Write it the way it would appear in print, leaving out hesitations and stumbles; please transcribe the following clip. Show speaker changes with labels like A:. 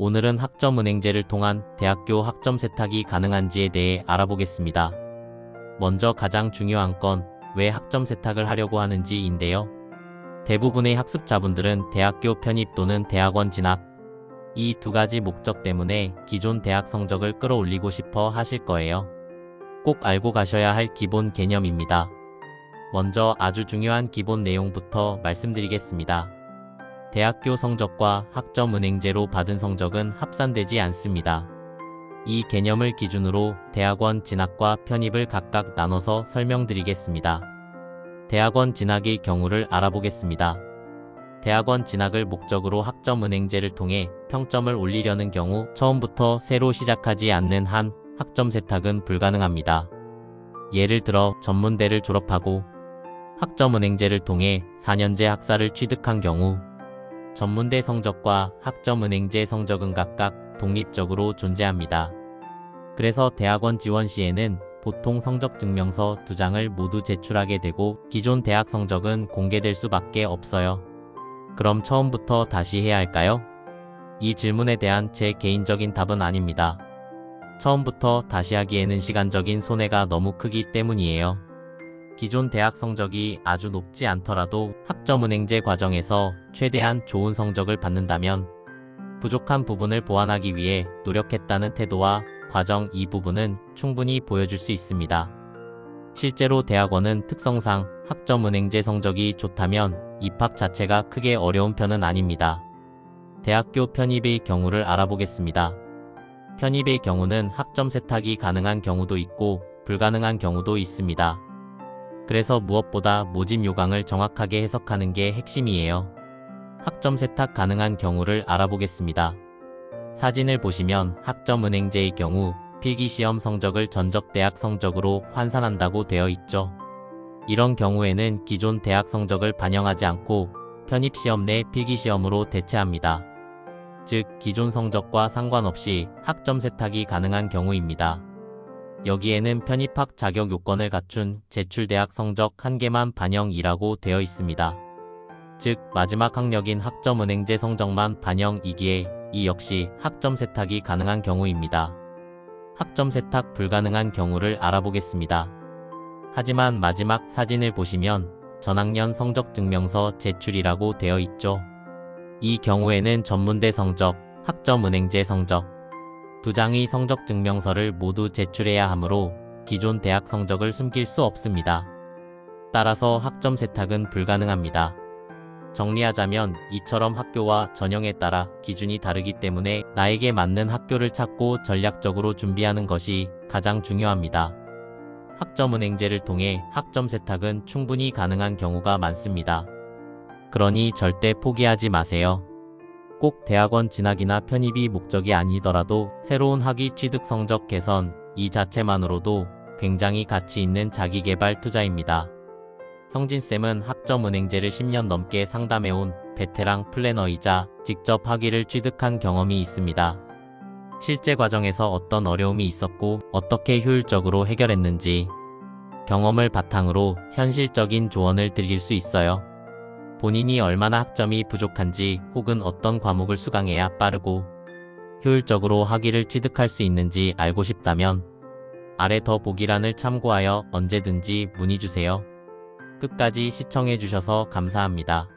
A: 오늘은 학점은행제를 통한 대학교 학점 세탁이 가능한지에 대해 알아보겠습니다. 먼저 가장 중요한 건 왜 학점 세탁을 하려고 하는지인데요. 대부분의 학습자분들은 대학교 편입 또는 대학원 진학, 이 두 가지 목적 때문에 기존 대학 성적을 끌어올리고 싶어 하실 거예요. 꼭 알고 가셔야 할 기본 개념입니다. 먼저 아주 중요한 기본 내용부터 말씀드리겠습니다. 대학교 성적과 학점은행제로 받은 성적은 합산되지 않습니다. 이 개념을 기준으로 대학원 진학과 편입을 각각 나눠서 설명드리겠습니다. 대학원 진학의 경우를 알아보겠습니다. 대학원 진학을 목적으로 학점은행제를 통해 평점을 올리려는 경우 처음부터 새로 시작하지 않는 한 학점 세탁은 불가능합니다. 예를 들어 전문대를 졸업하고 학점은행제를 통해 4년제 학사를 취득한 경우 전문대 성적과 학점은행제 성적은 각각 독립적으로 존재합니다. 그래서 대학원 지원 시에는 보통 성적증명서 2장을 모두 제출하게 되고 기존 대학 성적은 공개될 수밖에 없어요. 그럼 처음부터 다시 해야 할까요? 이 질문에 대한 제 개인적인 답은 아닙니다. 처음부터 다시 하기에는 시간적인 손해가 너무 크기 때문이에요. 기존 대학 성적이 아주 높지 않더라도 학점은행제 과정에서 최대한 좋은 성적을 받는다면 부족한 부분을 보완하기 위해 노력했다는 태도와 과정 이 부분은 충분히 보여줄 수 있습니다. 실제로 대학원은 특성상 학점은행제 성적이 좋다면 입학 자체가 크게 어려운 편은 아닙니다. 대학교 편입의 경우를 알아보겠습니다. 편입의 경우는 학점 세탁이 가능한 경우도 있고 불가능한 경우도 있습니다. 그래서 무엇보다 모집 요강을 정확하게 해석하는 게 핵심이에요. 학점 세탁 가능한 경우를 알아보겠습니다. 사진을 보시면 학점은행제의 경우 필기시험 성적을 전적 대학 성적으로 환산한다고 되어 있죠. 이런 경우에는 기존 대학 성적을 반영하지 않고 편입시험 내 필기시험으로 대체합니다. 즉, 기존 성적과 상관없이 학점 세탁이 가능한 경우입니다. 여기에는 편입학 자격 요건을 갖춘 제출대학 성적 1개만 반영이라고 되어 있습니다. 즉, 마지막 학력인 학점은행제 성적만 반영이기에 이 역시 학점 세탁이 가능한 경우입니다. 학점 세탁 불가능한 경우를 알아보겠습니다. 하지만 마지막 사진을 보시면 전학년 성적증명서 제출이라고 되어 있죠. 이 경우에는 전문대 성적, 학점은행제 성적, 2장의 성적증명서를 모두 제출해야 하므로 기존 대학 성적을 숨길 수 없습니다. 따라서 학점 세탁은 불가능합니다. 정리하자면 이처럼 학교와 전형에 따라 기준이 다르기 때문에 나에게 맞는 학교를 찾고 전략적으로 준비하는 것이 가장 중요합니다. 학점은행제를 통해 학점 세탁은 충분히 가능한 경우가 많습니다. 그러니 절대 포기하지 마세요. 꼭 대학원 진학이나 편입이 목적이 아니더라도 새로운 학위 취득 성적 개선 이 자체만으로도 굉장히 가치 있는 자기개발 투자입니다. 형진쌤은 학점은행제를 10년 넘게 상담해온 베테랑 플래너이자 직접 학위를 취득한 경험이 있습니다. 실제 과정에서 어떤 어려움이 있었고 어떻게 효율적으로 해결했는지 경험을 바탕으로 현실적인 조언을 드릴 수 있어요. 본인이 얼마나 학점이 부족한지 혹은 어떤 과목을 수강해야 빠르고 효율적으로 학위를 취득할 수 있는지 알고 싶다면 아래 더보기란을 참고하여 언제든지 문의주세요. 끝까지 시청해주셔서 감사합니다.